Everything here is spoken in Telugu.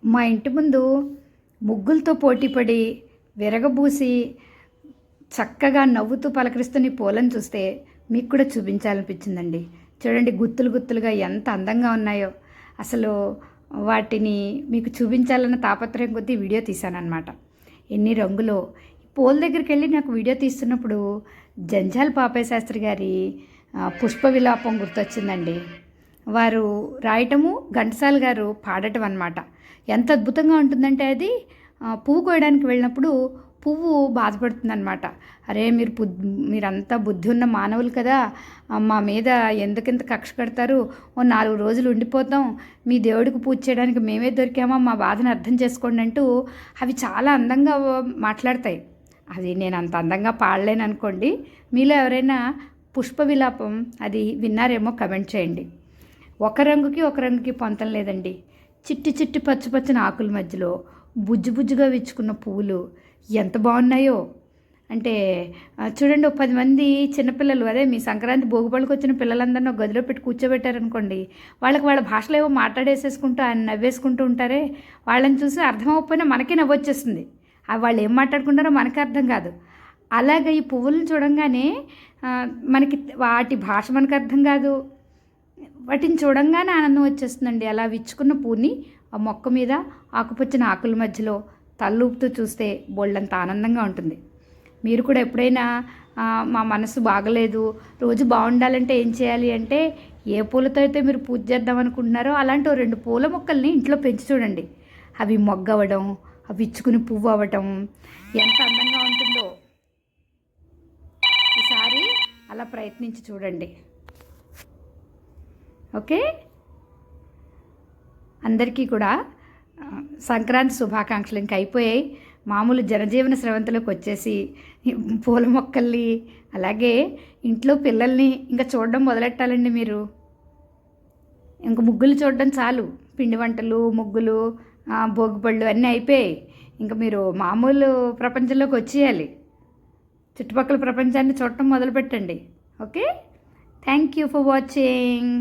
మా ఇంటి ముందు ముగ్గులతో పోటీపడి విరగబూసి చక్కగా నవ్వుతూ పలకరిస్తున్న ఈ పూలను చూస్తే మీకు కూడా చూపించాలనిపించిందండి. చూడండి, గుత్తులు గుత్తులుగా ఎంత అందంగా ఉన్నాయో. అసలు వాటిని మీకు చూపించాలన్న తాపత్రయం కొద్దీ వీడియో తీశానన్నమాట. ఎన్ని రంగులో. పూల దగ్గరికి వెళ్ళి నాకు వీడియో తీస్తున్నప్పుడు జంజాల పాపయ్య శాస్త్రి గారి పుష్ప విలాపం గుర్తొచ్చిందండి. వారు రాయటము, ఘంటసాల గారు పాడటం అన్నమాట. ఎంత అద్భుతంగా ఉంటుందంటే అది పువ్వు కోయడానికి వెళ్ళినప్పుడు పువ్వు బాధపడుతుందన్నమాట. అరే మీరంతా బుద్ధి ఉన్న మానవులు కదా, మా మీద ఎందుకింత కక్ష కడతారు, ఓ 4 రోజులు ఉండిపోతాం, మీ దేవుడికి పూజ చేయడానికి మేమే దొరికామా, మా బాధను అర్థం చేసుకోండి అంటూ అవి చాలా అందంగా మాట్లాడతాయి. అది నేను అంత అందంగా పాడలేను అనుకోండి. మీలో ఎవరైనా పుష్ప విలాపం అది విన్నారేమో కమెంట్ చేయండి. ఒక రంగుకి పొంతం లేదండి. చిట్టి చిట్టి పచ్చని ఆకుల మధ్యలో బుజ్జు బుజ్జుగా విచ్చుకున్న పువ్వులు ఎంత బాగున్నాయో. అంటే చూడండి, ఒక 10 మంది చిన్నపిల్లలు, అదే మీ సంక్రాంతి భోగిపళ్ళకి వచ్చిన పిల్లలందరినీ ఒక గదిలో పెట్టి కూర్చోబెట్టారనుకోండి, వాళ్ళ భాషలో ఏవో మాట్లాడేసేసుకుంటూ ఆయన నవ్వేసుకుంటూ ఉంటారే, వాళ్ళని చూసి అర్థం అవ్వకపోయినా మనకే నవ్వొచ్చేస్తుంది. వాళ్ళు ఏం మాట్లాడుకుంటారో మనకే అర్థం కాదు. అలాగే ఈ పువ్వులను చూడంగానే మనకి వాటి భాష మనకు అర్థం కాదు, వాటిని చూడంగానే ఆనందం వచ్చేస్తుందండి. అలా విచ్చుకున్న పువ్వుని ఆ మొక్క మీద ఆకుపచ్చని ఆకుల మధ్యలో తల్లూపుతూ చూస్తే బోల్డంత ఆనందంగా ఉంటుంది. మీరు కూడా ఎప్పుడైనా మా మనసు బాగలేదు, రోజు బాగుండాలంటే ఏం చేయాలి అంటే, ఏ పూలతో అయితే మీరు పూజ చేద్దాం అనుకుంటున్నారో అలాంటి 2 పూల మొక్కల్ని ఇంట్లో పెంచి చూడండి. అవి మొగ్గవడం, అవి ఇచ్చుకుని పువ్వు అవ్వటం ఎంత అందంగా ఉంటుందో. ఈసారి అలా ప్రయత్నించి చూడండి. ఓకే, అందరికీ కూడా సంక్రాంతి శుభాకాంక్షలు. ఇంక అయిపోయాయి, మామూలు జనజీవన స్రవంతిలోకి వచ్చేసి పూల మొక్కల్ని అలాగే ఇంట్లో పిల్లల్ని ఇంకా చూడడం మొదలెట్టాలండి. మీరు ఇంక ముగ్గులు చూడడం చాలు. పిండి వంటలు, ముగ్గులు, భోగిపళ్ళు అన్నీ అయిపోయాయి. ఇంకా మీరు మామూలు ప్రపంచంలోకి వచ్చేయాలి. చుట్టుపక్కల ప్రపంచాన్ని చూడటం మొదలుపెట్టండి. Okay, thank you for watching.